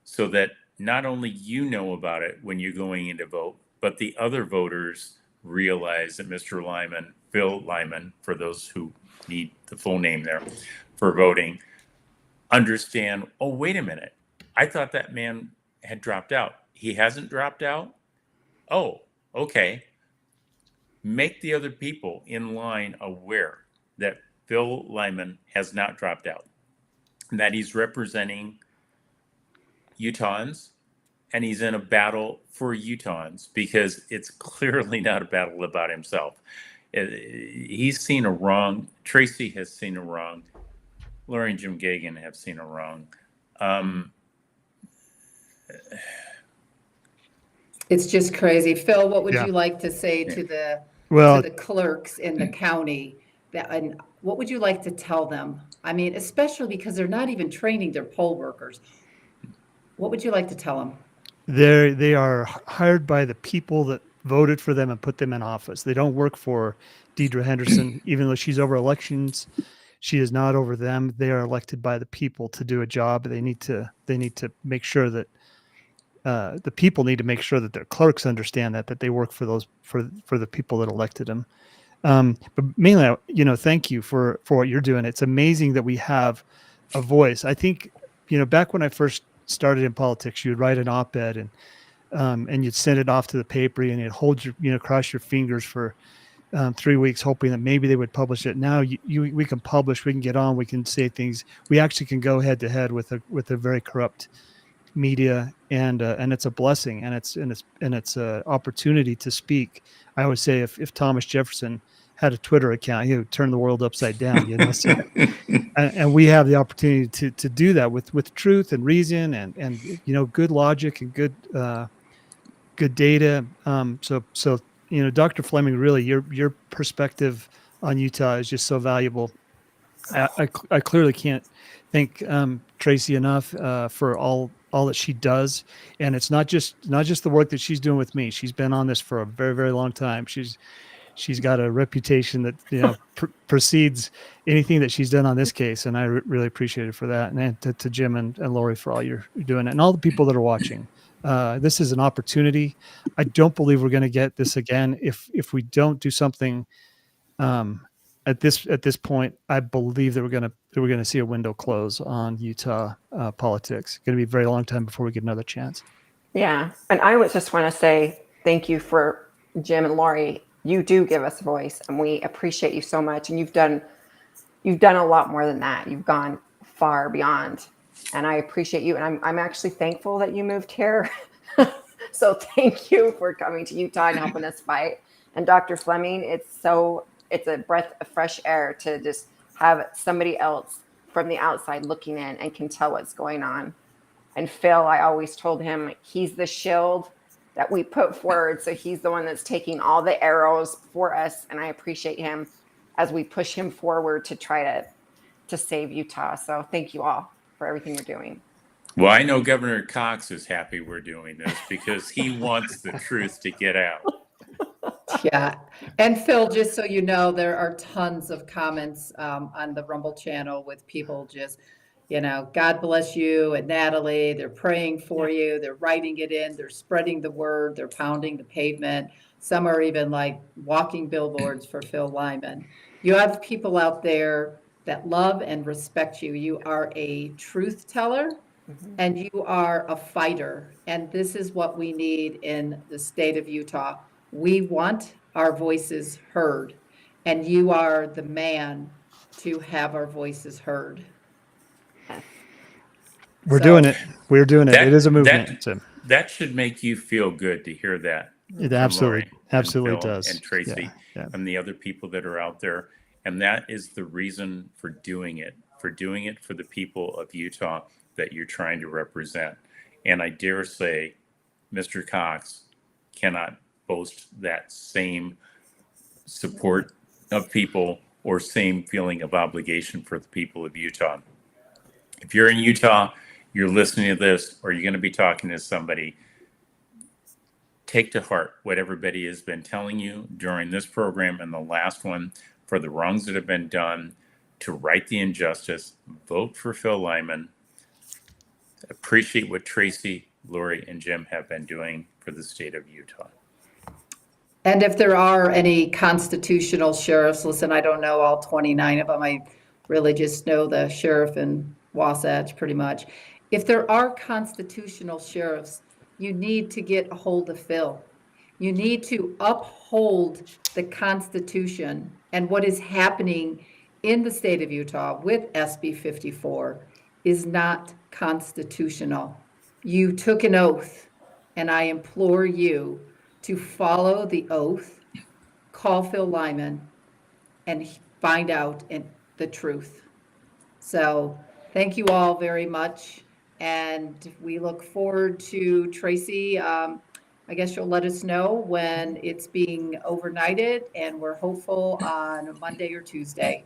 so that not only you know about it when you're going in to vote, but the other voters realize that Mr. Lyman, Phil Lyman, for those who need the full name there for voting, understand, oh, wait a minute. I thought that man had dropped out. He hasn't dropped out? Oh, okay. Make the other people in line aware that Phil Lyman has not dropped out, and that he's representing Utahns and he's in a battle for Utahns, because it's clearly not a battle about himself. He's seen a wrong. Tracie has seen a wrong. Lori and Jim Gagan have seen a wrong. It's just crazy. Phil, what would Yeah. you like to say to the clerks in the county and what would you like to tell them? I mean, especially because they're not even training their poll workers. What would you like to tell them? They are hired by the people that voted for them and put them in office. They don't work for Deidre Henderson, even though she's over elections. She is not over them. They are elected by the people to do a job. They need to make sure that the people need to make sure that their clerks understand that they work for those for the people that elected them. But mainly, thank you for what you're doing. It's amazing that we have a voice. I think, back when I first started in politics, you'd write an op-ed and you'd send it off to the paper and you'd hold cross your fingers for 3 weeks, hoping that maybe they would publish it. Now we can publish, we can get on, we can say things. We actually can go head to head with a very corrupt media, and it's a blessing, and it's an opportunity to speak. I always say if Thomas Jefferson had a Twitter account, he would turn the world upside down. So, and we have the opportunity to do that with truth and reason and good logic and good data. So Dr. Fleming, really your perspective on Utah is just so valuable. I clearly can't thank Tracie enough for all that she does, and it's not just the work that she's doing with me. She's been on this for a very, very long time. She's got a reputation that precedes anything that she's done on this case, and I really appreciate it for that. And to Jim and Lori for all you're doing, and all the people that are watching. This is an opportunity. I don't believe we're going to get this again if we don't do something. At this point, I believe that we're going to see a window close on Utah politics. It's going to be a very long time before we get another chance. Yeah, and I would just want to say thank you for Jim and Lori. You do give us a voice, and we appreciate you so much. And you've done a lot more than that. You've gone far beyond, and I appreciate you. And I'm actually thankful that you moved here. So thank you for coming to Utah and helping us fight. And Dr. Fleming, it's a breath of fresh air to just have somebody else from the outside looking in and can tell what's going on. And Phil, I always told him he's the shield that we put forward. So he's the one that's taking all the arrows for us. And I appreciate him as we push him forward to try to save Utah. So thank you all for everything you're doing. Well, I know Governor Cox is happy we're doing this because he wants the truth to get out. Yeah. And Phil, just so you know, there are tons of comments on the Rumble channel with people just, God bless you and Natalie. They're praying for you. They're writing it in. They're spreading the word. They're pounding the pavement. Some are even like walking billboards for Phil Lyman. You have people out there that love and respect you. You are a truth teller. And you are a fighter. And this is what we need in the state of Utah. We want our voices heard, and you are the man to have our voices heard. We're So- doing it. We're doing it. That- It is a that- movement. So That should make you feel good to hear that. it from absolutely, Lori absolutely and Phil does. And Tracie Yeah, yeah. and the other people that are out there. And that is the reason for doing it for the people of Utah that you're trying to represent. And I dare say, Mr. Cox cannot boast that same support of people or same feeling of obligation for the people of Utah. If you're in Utah, you're listening to this, or you're going to be talking to somebody, take to heart what everybody has been telling you during this program and the last one, for the wrongs that have been done, to right the injustice. Vote for Phil Lyman. Appreciate what Tracie, Lori, and Jim have been doing for the state of Utah. And if there are any constitutional sheriffs, listen, I don't know all 29 of them. I really just know the sheriff in Wasatch pretty much. If there are constitutional sheriffs, you need to get a hold of Phil. You need to uphold the Constitution and what is happening in the state of Utah with SB 54 is not constitutional. You took an oath, and I implore you to follow the oath, call Phil Lyman, and find out the truth. So thank you all very much. And we look forward to Tracie. I guess you'll let us know when it's being overnighted, and we're hopeful on Monday or Tuesday.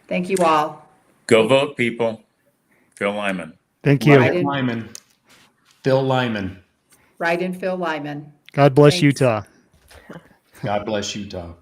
Thank you all. Go vote, people. Phil Lyman. Thank you. Right in. Lyman. Phil Lyman. Right in Phil Lyman. God bless Thanks. Utah. God bless Utah.